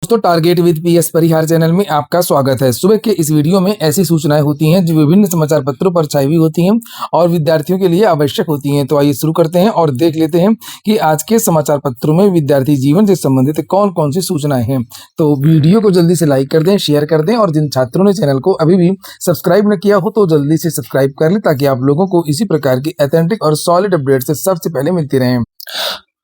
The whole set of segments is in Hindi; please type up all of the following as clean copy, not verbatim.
दोस्तों, target with PS Parihar channel में आपका स्वागत है। सुबह के इस वीडियो में ऐसी सूचनाएं होती हैं जो विभिन्न समाचार पत्रों पर छाई हुई होती हैं और विद्यार्थियों के लिए आवश्यक होती हैं। तो आइए शुरू करते हैं और देख लेते हैं कि आज के समाचार पत्रों में विद्यार्थी जीवन से संबंधित कौन कौन सी सूचनाएं हैं। तो वीडियो को जल्दी से लाइक कर दें, शेयर कर दें और जिन छात्रों ने चैनल को अभी भी सब्सक्राइब न किया हो तो जल्दी से सब्सक्राइब कर लें ताकि आप लोगों को इसी प्रकार की ऑथेंटिक और सॉलिड अपडेट से सबसे पहले मिलती रहें।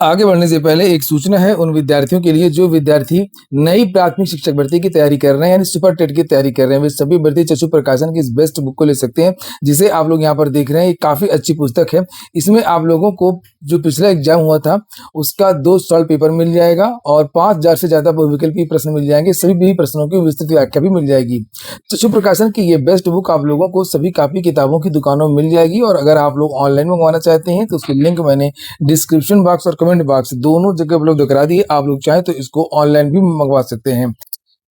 आगे बढ़ने से पहले एक सूचना है उन विद्यार्थियों के लिए जो विद्यार्थी नई प्राथमिक शिक्षक भर्ती की तैयारी कर रहे हैं, यानी सुपर टेट की तैयारी कर रहे हैं। वे सभी भर्ती चक्षु प्रकाशन की इस बेस्ट बुक को ले सकते हैं जिसे आप लोग यहाँ पर देख रहे हैं। ये काफ़ी अच्छी पुस्तक है। इसमें आप लोगों को जो पिछला एग्जाम हुआ था उसका 2 सॉल्व पेपर मिल जाएगा और 5000 से ज़्यादा बहुविकल्पीय प्रश्न मिल जाएंगे। सभी प्रश्नों की विस्तृत व्याख्या भी मिल जाएगी। चक्षु प्रकाशन की ये बेस्ट बुक आप लोगों को सभी कापी किताबों की दुकानों में मिल जाएगी और अगर आप लोग ऑनलाइन मंगवाना चाहते हैं तो उसकी लिंक मैंने डिस्क्रिप्शन बॉक्स और कमेंट बॉक्स दोनों जगह उपलब्ध करा दिए। आप लोग चाहें तो इसको ऑनलाइन भी मंगवा सकते हैं।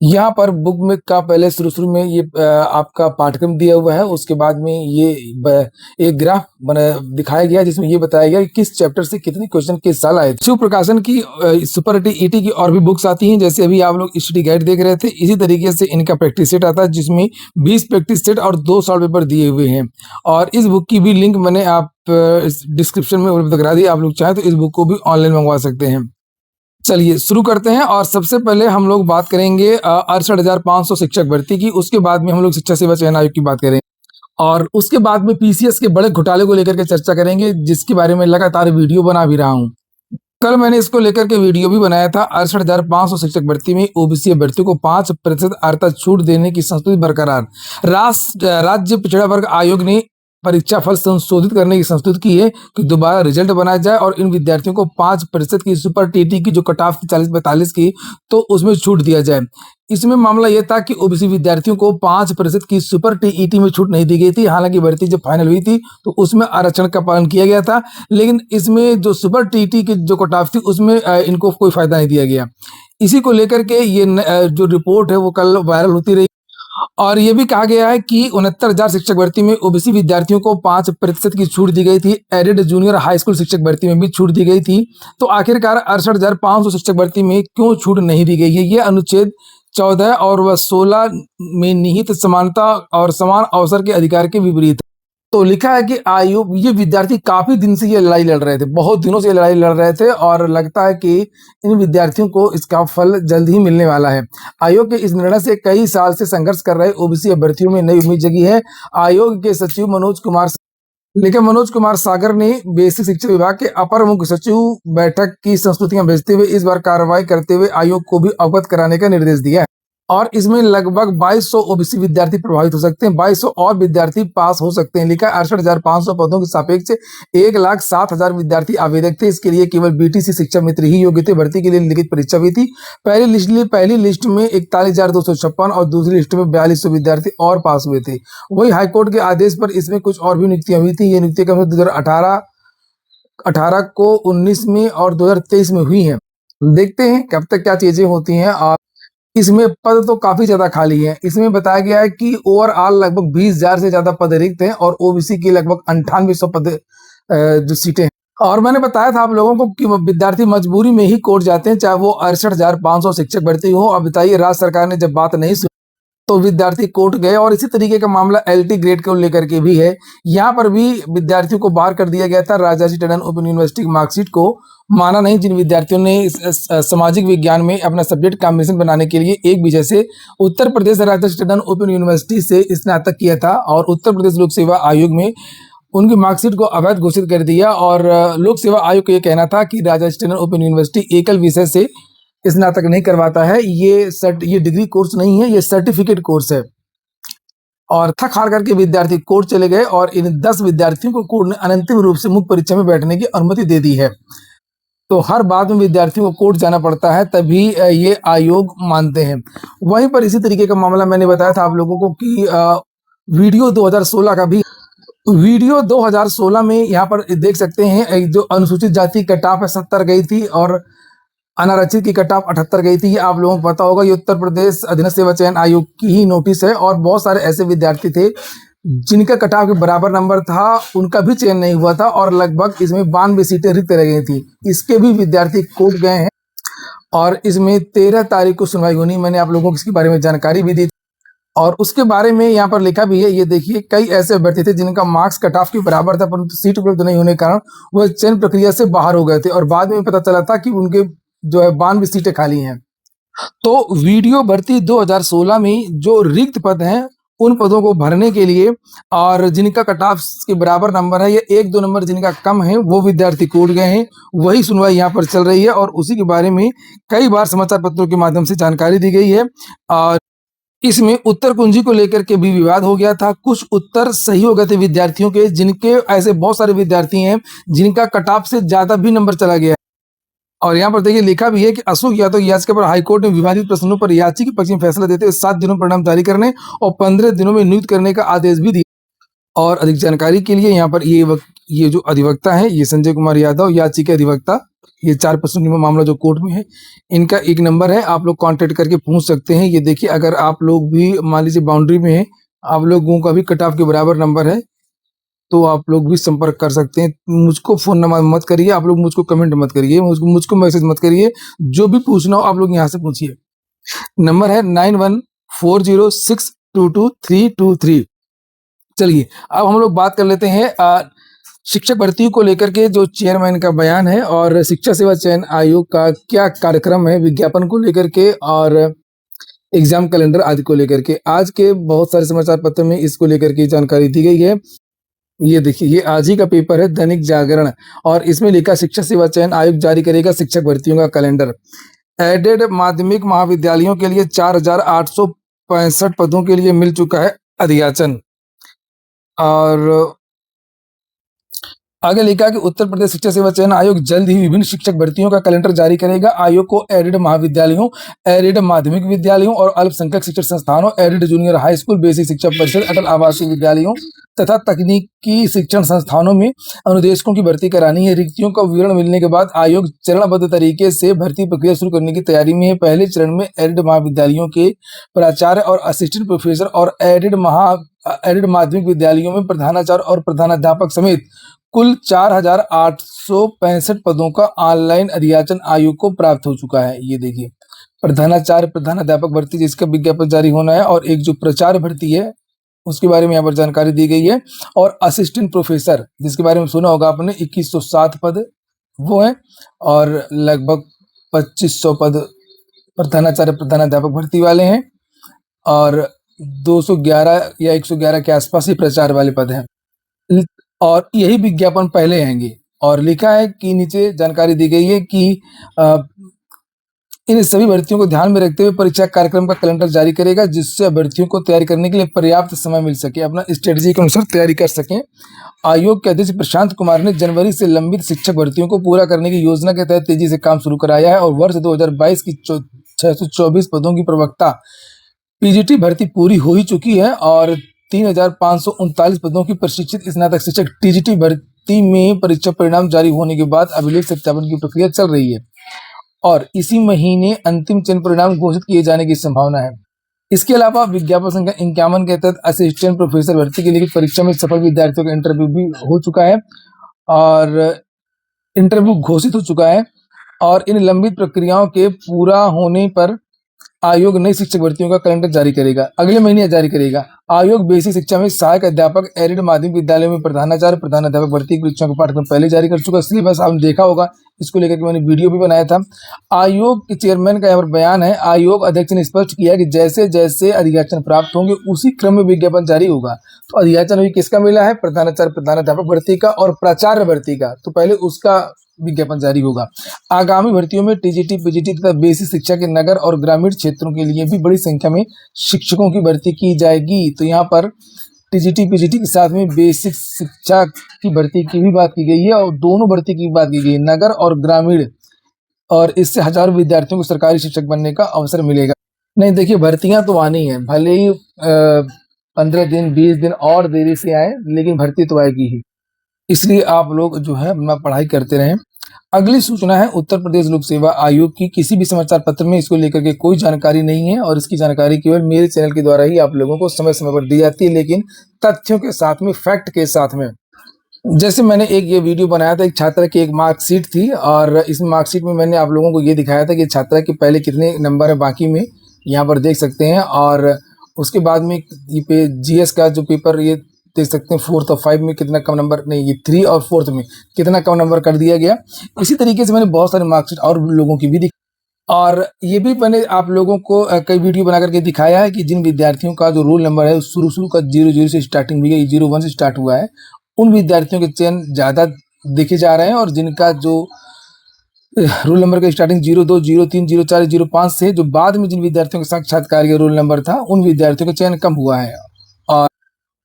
यहाँ पर बुक में का पहले शुरू में ये आपका पाठ्यक्रम दिया हुआ है, उसके बाद में ये एक ग्राफ दिखाया गया जिसमें ये बताया गया कि किस चैप्टर से कितने क्वेश्चन किस साल आए। शिव प्रकाशन की सुपर ईटी की और भी बुक्स आती हैं, जैसे अभी आप लोग स्टडी गाइड देख रहे थे, इसी तरीके से इनका प्रैक्टिस सेट आता है जिसमें 20 प्रैक्टिस सेट और 2 सॉल्व पेपर दिए हुए हैं। और इस बुक की भी लिंक मैंने आप डिस्क्रिप्शन में उपलब्ध करा दी। आप लोग चाहें तो इस बुक को भी ऑनलाइन मंगवा सकते हैं। चलिए शुरू करते हैं और सबसे पहले हम लोग बात करेंगे 68,500 शिक्षक भर्ती की। उसके बाद में हम लोग शिक्षा सेवा चयन आयोग की बात करेंगे और उसके बाद में पीसीएस के बड़े घोटाले को लेकर के चर्चा करेंगे जिसके बारे में लगातार वीडियो बना भी रहा हूं। कल मैंने इसको लेकर के वीडियो भी बनाया था। 68,500 शिक्षक भर्ती में ओबीसी अभ्यर्थियों को 5% आर्थिक छूट देने की संस्तुति बरकरार। राज्य पिछड़ा वर्ग आयोग ने परीक्षा फल संशोधित करने की संस्तुति की है कि दोबारा रिजल्ट बनाया जाए और इन विद्यार्थियों को 5% की सुपर टीटी की जो कट ऑफ थी 40-42 की, तो उसमें छूट दिया जाए। इसमें मामला यह था कि ओबीसी विद्यार्थियों को 5% की सुपर टीईटी में छूट नहीं दी गई थी। हालांकि भर्ती जब फाइनल हुई थी तो उसमें आरक्षण का पालन किया गया था, लेकिन इसमें जो सुपर टीईटी की जो कट ऑफ थी उसमें इनको कोई फायदा नहीं दिया गया। इसी को लेकर के ये जो रिपोर्ट है वो कल वायरल होती रही और ये भी कहा गया है कि 69,000 शिक्षक भर्ती में ओबीसी विद्यार्थियों को 5% की छूट दी गई थी। एडेड जूनियर हाई स्कूल शिक्षक भर्ती में भी छूट दी गई थी। तो आखिरकार 68,500 शिक्षक भर्ती में क्यों छूट नहीं दी गई है? ये अनुच्छेद 14 और वह 16 में निहित समानता और समान अवसर के अधिकार के विपरीत है। तो लिखा है कि आयोग, ये विद्यार्थी काफी दिन से ये लड़ाई लड़ रहे थे, बहुत दिनों से ये लड़ाई लड़ रहे थे और लगता है कि इन विद्यार्थियों को इसका फल जल्द ही मिलने वाला है। आयोग के इस निर्णय से कई साल से संघर्ष कर रहे ओबीसी अभ्यर्थियों में नई उम्मीद जगी है। आयोग के सचिव मनोज कुमार सागर ने बेसिक शिक्षा विभाग के अपर मुख्य सचिव बैठक की संस्तुतियां भेजते हुए इस बार कार्रवाई करते हुए आयोग को भी अवगत कराने का निर्देश दिया है और इसमें लगभग 2200 ओबीसी विद्यार्थी प्रभावित हो सकते हैं। 2200 और विद्यार्थी पास हो सकते हैं। लिखा 68,500 पदों के सापेक्ष 1,07,000 विद्यार्थी आवेदक थे। इसके लिए केवल बीटीसी शिक्षा मित्र ही योग्य थे। भर्ती के लिए लिखित परीक्षा हुई थी। पहली लिस्ट में 41,256 और दूसरी लिस्ट में 4200 विद्यार्थी और पास हुए थे। वही हाईकोर्ट के आदेश पर इसमें कुछ और भी नियुक्तियां हुई थी। ये नियुक्तियां कम 2018 को 19 में और 2023 में हुई है। देखते हैं कब तक क्या चीजें होती हैं। और इसमें पद तो काफी ज्यादा खाली है। इसमें बताया गया है कि ओवरऑल लगभग 20,000 से ज्यादा पद रिक्त हैं और ओबीसी की लगभग 9800 पद जो सीटें हैं। और मैंने बताया था आप लोगों को कि विद्यार्थी मजबूरी में ही कोर्ट जाते हैं, चाहे वो 68,500 शिक्षक भर्ती हो। अब बताइए, राज्य सरकार ने जब बात नहीं सुनी तो विद्यार्थी कोर्ट गए और इसी तरीके का मामला एलटी ग्रेड को लेकर के भी है। यहाँ पर भी विद्यार्थियों को बाहर कर दिया गया था। राजाजी टंडन ओपन यूनिवर्सिटी की मार्कशीट को माना नहीं, जिन विद्यार्थियों ने सामाजिक विज्ञान में अपना सब्जेक्ट कॉम्बिनेशन बनाने के लिए एक विषय से उत्तर प्रदेश राजाजी टंडन ओपन यूनिवर्सिटी से स्नातक किया था और उत्तर प्रदेश लोक सेवा आयोग में उनकी मार्कशीट को अवैध घोषित कर दिया। और लोक सेवा आयोग का यह कहना था कि राजाजी टंडन ओपन यूनिवर्सिटी एकल विषय से स्नातक नहीं करवाता है, ये डिग्री कोर्स नहीं है, ये सर्टिफिकेट कोर्स है। और थक हार करके विद्यार्थी कोर्ट चले गए और इन 10 विद्यार्थियों को कोर्ट ने अंतिम रूप से मुख्य परीक्षा में बैठने की अनुमति दे दी है। तो हर बात में विद्यार्थियों को कोर्ट जाना पड़ता है, तभी ये आयोग मानते हैं। वहीं पर इसी तरीके का मामला मैंने बताया था आप लोगों को कि वीडियो 2016 का भी, वीडियो 2016 में यहाँ पर देख सकते हैं जो अनुसूचित जाति कट ऑफ 70 गई थी और अनारक्षित की कट ऑफ 78 गई थी। ये आप लोगों को पता होगा, ये उत्तर प्रदेश अधीनस्थ सेवा चयन आयोग की ही नोटिस है और बहुत सारे ऐसे विद्यार्थी थे जिनका कट ऑफ के बराबर नंबर था, उनका भी चयन नहीं हुआ था और लगभग इसमें 92 सीटें रिक्त रह गई थी। इसके भी विद्यार्थी कोर्ट गए हैं और इसमें 13 तारीख को सुनवाई होनी। मैंने आप लोगों को इसके बारे में जानकारी भी दी और उसके बारे में यहाँ पर लिखा भी है। ये देखिए, कई ऐसे अभ्यर्थी थे जिनका मार्क्स कट ऑफ के बराबर था, परंतु सीट उपलब्ध नहीं होने के कारण वह चयन प्रक्रिया से बाहर हो गए थे और बाद में पता चला था कि उनके जो है 92 सीटें खाली हैं। तो वीडियो भर्ती 2016 में जो रिक्त पद हैं उन पदों को भरने के लिए और जिनका कट ऑफ के बराबर नंबर है या 1-2 नंबर जिनका कम है वो विद्यार्थी कूट गए हैं, वही सुनवाई यहाँ पर चल रही है और उसी के बारे में कई बार समाचार पत्रों के माध्यम से जानकारी दी गई है। और इसमें उत्तर कुंजी को लेकर के भी विवाद हो गया था। कुछ उत्तर सही हो गए थे विद्यार्थियों के, जिनके ऐसे बहुत सारे विद्यार्थी हैं जिनका कट ऑफ से ज्यादा भी नंबर चला गया। और यहाँ पर देखिए लिखा भी है कि अशोक यादव की याचिका पर हाईकोर्ट ने विवादित प्रश्नों पर याची के पक्ष में फैसला देते हुए 7 दिनों में परिणाम जारी करने और 15 दिनों में नियुक्त करने का आदेश भी दिया। और अधिक जानकारी के लिए यहाँ पर ये जो अधिवक्ता है, ये संजय कुमार यादव याचिका अधिवक्ता, ये 4 प्रश्नों का मामला जो कोर्ट में है, इनका एक नंबर है, आप लोग कांटेक्ट करके पूछ सकते हैं। ये देखिए, अगर आप लोग भी मान लीजिए बाउंड्री में है, आप लोगों का भी कट ऑफ के बराबर नंबर है, तो आप लोग भी संपर्क कर सकते हैं। मुझको फोन नंबर मत करिए, आप लोग मुझको कमेंट मत करिए, मुझको मैसेज मत करिए, जो भी पूछना हो आप लोग यहाँ से पूछिए। नंबर है 9140622323। चलिए अब हम लोग बात कर लेते हैं शिक्षक भर्ती को लेकर के जो चेयरमैन का बयान है और शिक्षा सेवा चयन आयोग का क्या कार्यक्रम है विज्ञापन को लेकर के और एग्जाम कैलेंडर आदि को लेकर के। आज के बहुत सारे समाचार पत्र में इसको लेकर के जानकारी दी गई है। ये देखिए, ये आज ही का पेपर है दैनिक जागरण और इसमें लिखा शिक्षा सेवा चयन आयोग जारी करेगा शिक्षक भर्तियों का कैलेंडर। एडेड माध्यमिक महाविद्यालयों के लिए 4865 पदों के लिए मिल चुका है अधियाचन। और आगे लिखा कि उत्तर प्रदेश शिक्षा सेवा चयन आयोग जल्द ही विभिन्न शिक्षक भर्तियों का कैलेंडर जारी करेगा। आयोग को एडेड महाविद्यालयों, एडेड माध्यमिक विद्यालयों और अल्पसंख्यक शिक्षण संस्थानों, एडेड जूनियर हाई स्कूल, बेसिक शिक्षा परिषद, अटल आवासीय विद्यालयों तथा तकनीकी शिक्षण संस्थानों में अनुदेशकों की भर्ती करानी है। रिक्तियों का विवरण मिलने के बाद आयोग चरणबद्ध तरीके से भर्ती प्रक्रिया शुरू करने की तैयारी में है। पहले चरण में एडेड महाविद्यालयों के प्राचार्य और असिस्टेंट प्रोफेसर और एडेड माध्यमिक विद्यालयों में प्रधानाचार्य और प्रधानाध्यापक समेत कुल 4865 पदों का ऑनलाइन अधियाचन आयोग को प्राप्त हो चुका है। ये देखिए, प्रधानाचार्य प्रधानाध्यापक भर्ती जिसका विज्ञापन जारी होना है और एक जो प्रचार भर्ती है उसके बारे में यहाँ पर जानकारी दी गई है और असिस्टेंट प्रोफेसर जिसके बारे में सुना होगा आपने 2160 पद वो है और लगभग 2500 पद प्रधानाचार्य प्रधानाध्यापक भर्ती वाले हैं और 211 या 111 के आसपास ही प्रचार वाले पद हैं और यही विज्ञापन पहले आएंगे। और लिखा है कि नीचे जानकारी दी गई है कि इन सभी भर्तियों को ध्यान में रखते हुए परीक्षा कार्यक्रम का कैलेंडर जारी करेगा जिससे अभ्यर्थियों को तैयारी करने के लिए पर्याप्त समय मिल सके, अपना स्ट्रेटजी के अनुसार तैयारी कर सकें। आयोग के अध्यक्ष प्रशांत कुमार ने जनवरी से लंबित शिक्षक भर्तियों को पूरा करने की योजना के तहत तेजी से काम शुरू कराया है और वर्ष 2022 की 624 पदों की प्रवक्ता पीजीटी भर्ती पूरी हो ही चुकी है और 3539 पदों की प्रशिक्षित स्नातक शिक्षक टीजीटी भर्ती में परीक्षा परिणाम जारी होने के बाद अभिलेख सत्यापन की प्रक्रिया चल रही है और इसी महीने अंतिम चयन परिणाम घोषित किए जाने की संभावना है। इसके अलावा विज्ञापन संख्या 51 के तहत असिस्टेंट प्रोफेसर भर्ती के लिए परीक्षा में सफल विद्यार्थियों का इंटरव्यू भी हो चुका है और इंटरव्यू घोषित हो चुका है और इन लंबित प्रक्रियाओं के पूरा होने पर आयोग नई शिक्षक भर्तियों का कैलेंडर जारी करेगा, अगले महीने जारी करेगा। आयोग बेसिक शिक्षा में सहायक अध्यापक, एडेड माध्यमिक विद्यालयों में प्रधानाचार्य प्रधानाध्यापक भर्ती की परीक्षाओं का पाठ्यक्रम पहले जारी कर चुका। सिलेबस आपने देखा होगा, इसको लेकर के मैंने वीडियो भी बनाया था। आयोग के चेयरमैन का यहाँ पर बयान है। आयोग अध्यक्ष ने स्पष्ट किया कि जैसे जैसे अधियाचन प्राप्त होंगे उसी क्रम में विज्ञापन जारी होगा। तो अधियाचन अभी किसका मिला है? प्रधानाचार्य प्रधानाध्यापक भर्ती का और प्राचार्य भर्ती का, तो पहले उसका विज्ञापन जारी होगा। आगामी भर्तियों में टीजीटी, पीजीटी तथा बेसिक शिक्षा के नगर और ग्रामीण क्षेत्रों के लिए भी बड़ी संख्या में शिक्षकों की भर्ती की जाएगी। तो यहाँ पर टीजीटी, पीजीटी के साथ में बेसिक शिक्षा की भर्ती की भी बात की गई है और दोनों भर्ती की बात की गई है, नगर और ग्रामीण, और इससे हजारों विद्यार्थियों को सरकारी शिक्षक बनने का अवसर मिलेगा। नहीं देखिए, भर्तियां तो आनी है, भले ही 15 दिन 20 दिन और देरी से आए, लेकिन भर्ती तो आएगी ही। इसलिए आप लोग जो है अपना पढ़ाई करते रहें। अगली सूचना है उत्तर प्रदेश लोक सेवा आयोग की। किसी भी समाचार पत्र में इसको लेकर के कोई जानकारी नहीं है और इसकी जानकारी केवल मेरे चैनल के द्वारा ही आप लोगों को समय समय पर दी जाती है, लेकिन तथ्यों के साथ में, फैक्ट के साथ में। जैसे मैंने एक ये वीडियो बनाया था, एक छात्रा की एक मार्कशीट थी और इस मार्कशीट में मैंने आप लोगों को ये दिखाया था कि छात्रा के पहले कितने नंबर है, बाकी में यहाँ पर देख सकते हैं। और उसके बाद में ये पे जीएस का जो पेपर ये देख सकते हैं, 4th और 5 में कितना कम नंबर, नहीं ये 3 और 4th में कितना कम नंबर कर दिया गया। इसी तरीके से मैंने बहुत सारे मार्कशीट और लोगों की भी और ये भी मैंने आप लोगों को कई वीडियो बना करके दिखाया है कि जिन विद्यार्थियों का जो रोल नंबर है शुरू का 00 से स्टार्टिंग हुई है, 01 से स्टार्ट हुआ है, उन विद्यार्थियों के चयन ज़्यादा देखे जा रहे हैं। और जिनका जो रोल नंबर का स्टार्टिंग 02, 03, 04, 05 से जो बाद में जिन विद्यार्थियों के साक्षात्कार का रोल नंबर था, उन विद्यार्थियों का चयन कम हुआ है।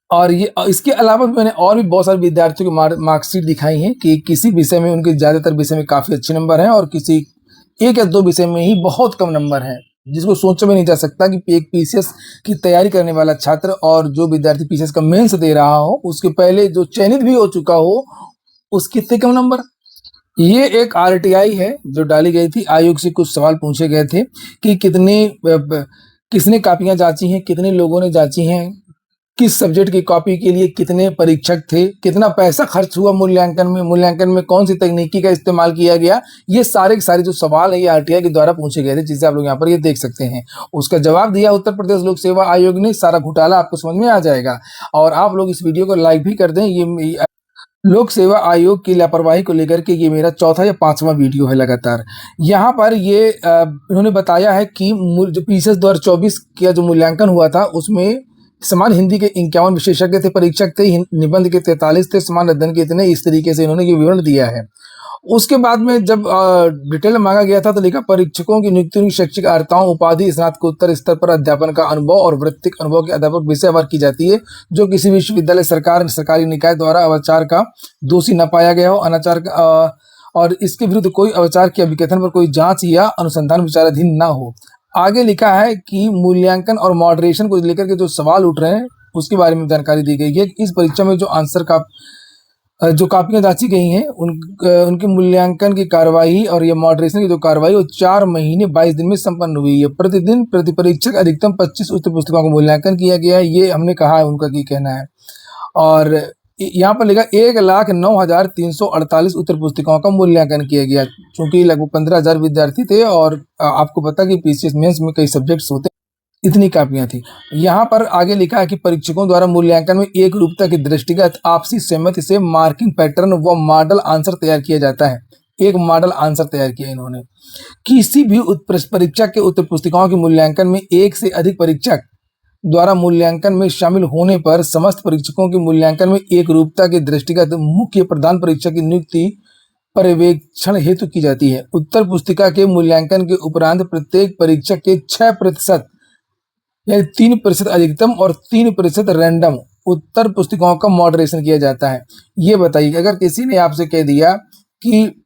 और ये इसके अलावा मैंने और भी बहुत सारे विद्यार्थियों की मार्कशीट दिखाई हैं कि किसी विषय में उनके ज़्यादातर विषय में काफ़ी अच्छे नंबर हैं और किसी एक या दो विषय में ही बहुत कम नंबर हैं, जिसको सोचा भी नहीं जा सकता कि एक पीसीएस की तैयारी करने वाला छात्र और जो विद्यार्थी पीसीएस का मेंस दे रहा हो, उसके पहले जो चयनित भी हो चुका हो, उसके इतने कम नंबर। ये एक आरटीआई है जो डाली गई थी, आयोग से कुछ सवाल पूछे गए थे कि किसने कापियां जांची हैं, कितने लोगों ने जांची हैं, किस सब्जेक्ट की कॉपी के लिए कितने परीक्षक थे, कितना पैसा खर्च हुआ मूल्यांकन में कौन सी तकनीकी का इस्तेमाल किया गया। ये सारे के सारे जो सवाल है ये आरटीआई के द्वारा पूछे गए थे, जिसे आप लोग यहाँ पर ये देख सकते हैं। उसका जवाब दिया उत्तर प्रदेश लोक सेवा आयोग ने। सारा घोटाला आपको समझ में आ जाएगा। और आप लोग इस वीडियो को लाइक भी कर दें। ये लोक सेवा आयोग की लापरवाही को लेकर के ये मेरा चौथा या पांचवा वीडियो है लगातार। यहाँ पर ये इन्होंने बताया है कि जो पीसीएस 2024 का जो मूल्यांकन हुआ था उसमें समान हिंदी के 51 विशेषज्ञ थे, परीक्षक थे, निबंध के 43 थे, समान अध्ययन के इतने। इस तरीके से इन्होंने ये विवरण दिया है। उसके बाद में जब डिटेल मांगा गया था तो लिखा परीक्षकों की नियुक्ति उनकी शैक्षिक अर्हताओं, उपाधि, स्नातकोत्तर स्तर पर अध्यापन का अनुभव और वृत्तिक अनुभव के आधार पर विषयवार की जाती है। जो किसी विश्वविद्यालय सरकारी निकाय द्वारा अवाचार का दोषी न पाया गया हो, अनाचार का और इसके विरुद्ध कोई अवाचार के अभिकथन पर कोई जांच या अनुसंधान विचाराधीन न हो। आगे लिखा है कि मूल्यांकन और मॉडरेशन को लेकर के जो सवाल उठ रहे हैं उसके बारे में जानकारी दी गई है। इस परीक्षा में जो आंसर का जो कापियां जांची गई हैं उनके मूल्यांकन की कार्रवाई और ये मॉडरेशन की जो कार्रवाई वो 4 महीने 22 दिन में संपन्न हुई है। प्रतिदिन प्रति परीक्षक अधिकतम 25 उत्तर पुस्तिकाओं का मूल्यांकन किया गया है। ये हमने कहा है, उनका क्या कहना है। और यहाँ पर लिखा 1,09,348 उत्तर पुस्तिकाओं का मूल्यांकन किया गया, क्योंकि लगभग 15,000 विद्यार्थी थे और आपको पता कि पीसीएस मेंस में कई सब्जेक्ट्स होते, इतनी कापियां थी। यहाँ पर आगे लिखा है कि परीक्षकों द्वारा मूल्यांकन में एक रूपता के दृष्टिगत आपसी सहमति से मार्किंग पैटर्न व मॉडल आंसर तैयार किया जाता है। एक मॉडल आंसर तैयार किया इन्होंने। किसी भी परीक्षा के उत्तर पुस्तिकाओं के मूल्यांकन में एक से अधिक परीक्षक द्वारा मूल्यांकन में शामिल होने पर समस्त परीक्षकों के मूल्यांकन में एक रूपता के दृष्टिगत मुख्य प्रधान परीक्षक की नियुक्ति पर्यवेक्षण हेतु की जाती है। उत्तर पुस्तिका के मूल्यांकन के उपरांत प्रत्येक परीक्षक के 6% यानी 3% अधिकतम और 3% रैंडम उत्तर पुस्तिकाओं का मॉडरेशन किया जाता है। ये बताइए, अगर किसी ने आपसे कह दिया कि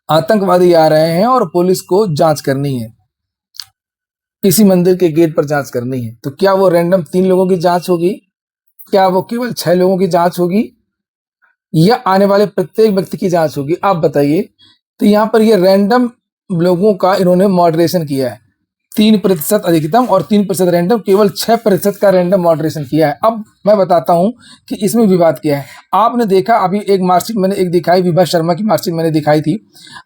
आतंकवादी आ रहे हैं और पुलिस को जांच करनी है, किसी मंदिर के गेट पर जांच करनी है, तो क्या वो रैंडम 3 लोगों की जांच होगी? क्या वो केवल 6 लोगों की जांच होगी या आने वाले प्रत्येक व्यक्ति की जांच होगी? आप बताइए। तो यहाँ पर ये रैंडम लोगों का इन्होंने मॉडरेशन किया है। 3% अधिकतम और 3% रैंडम, केवल 6% का रैंडम मॉडरेशन किया है। अब मैं बताता हूं कि इसमें विवाद क्या है। आपने देखा अभी एक मार्कशीट मैंने एक दिखाई, विभा शर्मा की मार्कशीट मैंने दिखाई थी,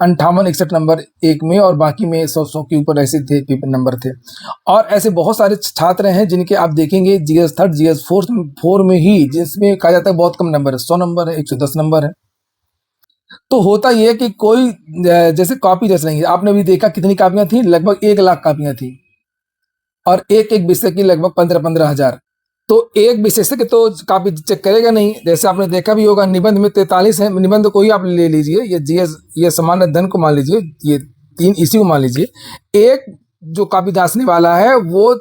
58-61 नंबर एक में और बाकी में 100 के ऊपर ऐसे थे पेपर नंबर थे। और ऐसे बहुत सारे छात्र हैं जिनके आप देखेंगे जीएस 3, जीएस 4 में ही, जिसमें कहा जाता है बहुत कम नंबर है, 100 नंबर है, 110 नंबर है। तो होता यह कि कोई जैसे कॉपी जैसे नहीं है। आपने भी देखा कितनी कापियां थी, लगभग 1 लाख कापियां थी और एक एक विषय की लगभग 15-15 हजार। तो एक विशेषज्ञ तो कापी चेक करेगा नहीं। जैसे आपने देखा भी होगा निबंध में 43 है, निबंध को ही आप ले लीजिए, ये जीएस, ये सामान्य अध्ययन को मान लीजिए, ये 3 इसी को मान लीजिए। एक जो कापी जांचने वाला है वो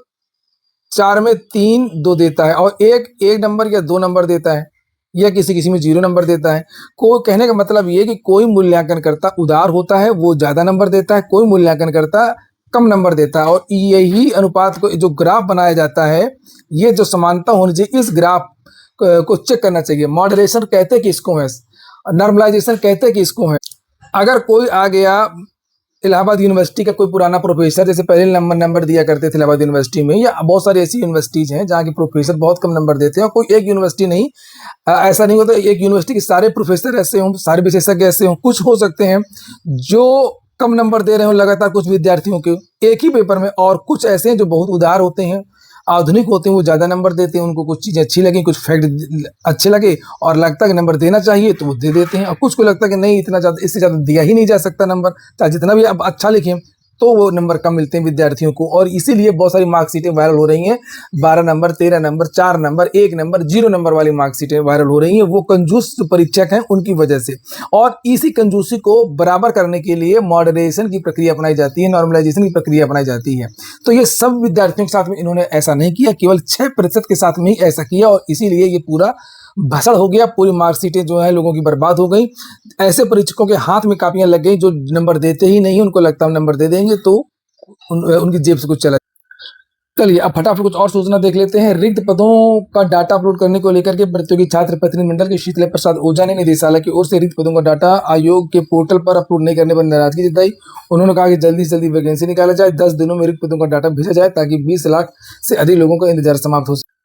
4 में 3, 2 देता है और एक नंबर या 2 नंबर देता है या किसी किसी में 0 नंबर देता है। को कहने का मतलब ये कि कोई मूल्यांकन करता उदार होता है, वो ज्यादा नंबर देता है, कोई मूल्यांकन करता कम नंबर देता है। और यही अनुपात को जो ग्राफ बनाया जाता है, ये जो समानता होनी चाहिए, इस ग्राफ को चेक करना चाहिए। मॉडरेशन कहते हैं कि इसको है, नॉर्मलाइजेशन कहते हैं कि इसको है। अगर कोई आ गया इलाहाबाद यूनिवर्सिटी का कोई पुराना प्रोफेसर, जैसे पहले नंबर दिया करते थे इलाहाबाद यूनिवर्सिटी में, या बहुत सारी ऐसी यूनिवर्सिटीज हैं जहाँ के प्रोफेसर बहुत कम नंबर देते हैं, और कोई एक यूनिवर्सिटी नहीं, ऐसा नहीं होता एक यूनिवर्सिटी के सारे प्रोफेसर ऐसे हों, सारे विशेषज्ञ ऐसे हों। कुछ हो सकते हैं जो कम नंबर दे रहे हो लगातार कुछ विद्यार्थियों के एक ही पेपर में, और कुछ ऐसे हैं जो बहुत उदार होते हैं, आधुनिक होते हैं, वो ज़्यादा नंबर देते हैं, उनको कुछ चीज़ें अच्छी लगी, कुछ फैक्ट अच्छे लगे और लगता है कि नंबर देना चाहिए तो वो दे देते हैं, और कुछ को लगता है कि नहीं इतना ज़्यादा, इससे ज़्यादा दिया ही नहीं जा सकता नंबर, चाहे जितना भी आप अच्छा लिखें तो वो नंबर कम मिलते हैं विद्यार्थियों को। और इसीलिए बहुत सारी मार्कशीटें वायरल हो रही हैं, 12 number, 13 number, 4 number, 1 number, 0 number वाली मार्कशीटें वायरल हो रही हैं, वो कंजूस जो परीक्षक हैं उनकी वजह से। और इसी कंजूसी को बराबर करने के लिए मॉडरेशन की प्रक्रिया अपनाई जाती है, नॉर्मलाइजेशन की प्रक्रिया अपनाई जाती है। तो ये सब विद्यार्थियों के साथ में इन्होंने ऐसा नहीं किया, केवल 6% के साथ में ही ऐसा किया, और इसीलिए ये पूरा भसड़ हो गया, पूरी मार्कशीटें जो है लोगों की बर्बाद हो गई। ऐसे परीक्षकों के हाथ में कापियां लग गई जो नंबर देते ही नहीं, उनको लगता है नंबर दे देंगे तो उनकी जेब से कुछ चला। चलिए अब फटाफट कुछ और सूचना देख लेते हैं। रिक्त पदों का डाटा अपलोड करने को लेकर के प्रतियोगी छात्र प्रतिनिधि मंडल के शीतल प्रसाद ओझा ने निदेशालय की ओर से रिक्त पदों का डाटा आयोग के पोर्टल पर अपलोड नहीं करने पर नाराजगी जताई। उन्होंने कहा कि जल्दी से जल्दी वैकेंसी निकाला जाए, 10 दिनों में रिक्त पदों का डाटा भेजा जाए ताकि 20 लाख से अधिक लोगों का इंतजार समाप्त हो सके।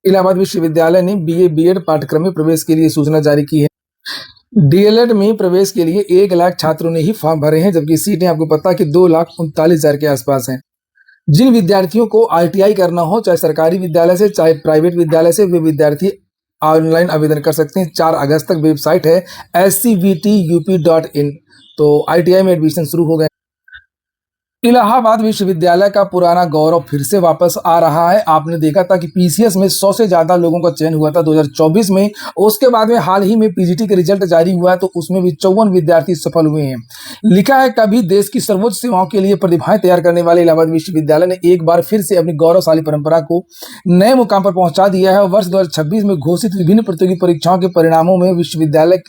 इलाहाबाद विश्वविद्यालय ने BA BEd पाठ्यक्रम में प्रवेश के लिए सूचना जारी की है। DLED में प्रवेश के लिए 1 लाख छात्रों ने ही फॉर्म भरे हैं, जबकि सीटें आपको पता है कि 2,39,000 के आसपास हैं। जिन विद्यार्थियों को ITI करना हो, चाहे सरकारी विद्यालय से चाहे प्राइवेट विद्यालय से, वे विद्यार्थी ऑनलाइन आवेदन कर सकते हैं। 4 अगस्त तक वेबसाइट है scvtup.in, तो ITI में एडमिशन शुरू हो गए। इलाहाबाद विश्वविद्यालय का पुराना गौरव फिर से वापस आ रहा है। आपने देखा था कि PCS में 100 से ज़्यादा लोगों का चयन हुआ था 2024 में। उसके बाद में हाल ही में PGT के रिजल्ट जारी हुआ है, तो उसमें भी 54 विद्यार्थी सफल हुए हैं। लिखा है कभी देश की सर्वोच्च सेवाओं के लिए प्रतिभाएं तैयार करने वाले इलाहाबाद विश्वविद्यालय ने एक बार फिर से अपनी गौरवशाली परंपरा को नए मुकाम पर पहुंचा दिया है। वर्ष 2026 में घोषित विभिन्न प्रतियोगी परीक्षाओं के परिणामों में विश्वविद्यालय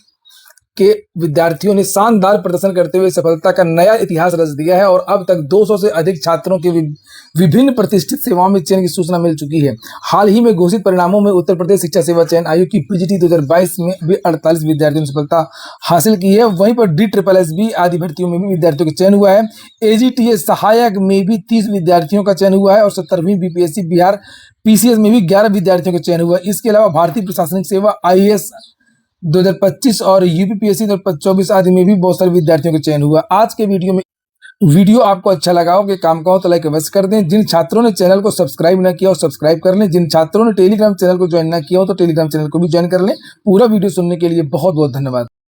के विद्यार्थियों ने शानदार प्रदर्शन करते हुए सफलता का नया इतिहास रच दिया है, और अब तक 200 से अधिक छात्रों के विभिन्न प्रतिष्ठित सेवाओं में चयन की सूचना मिल चुकी है। हाल ही में घोषित परिणामों में उत्तर प्रदेश शिक्षा सेवा चयन आयोग की PGT 2022 में भी 48 विद्यार्थियों ने सफलता हासिल की है। वहीं पर DSSB आदि भर्तियों में भी विद्यार्थियों का चयन हुआ है। AGTS सहायक में भी 30 विद्यार्थियों का चयन हुआ है, और 17वीं BPSC बिहार PCS में भी 11 विद्यार्थियों का चयन हुआ है। इसके अलावा भारतीय प्रशासनिक सेवा IAS 2025 और UPPSC 2024 आदि में भी बहुत सारे विद्यार्थियों का चयन हुआ। आज के वीडियो आपको अच्छा लगा हो, कि काम का हो तो लाइक अवश्य कर दें। जिन छात्रों ने चैनल को सब्सक्राइब ना किया हो सब्सक्राइब कर लें। जिन छात्रों ने टेलीग्राम चैनल को ज्वाइन ना किया हो तो टेलीग्राम चैनल को भी ज्वाइन कर लें। पूरा वीडियो सुनने के लिए बहुत बहुत धन्यवाद।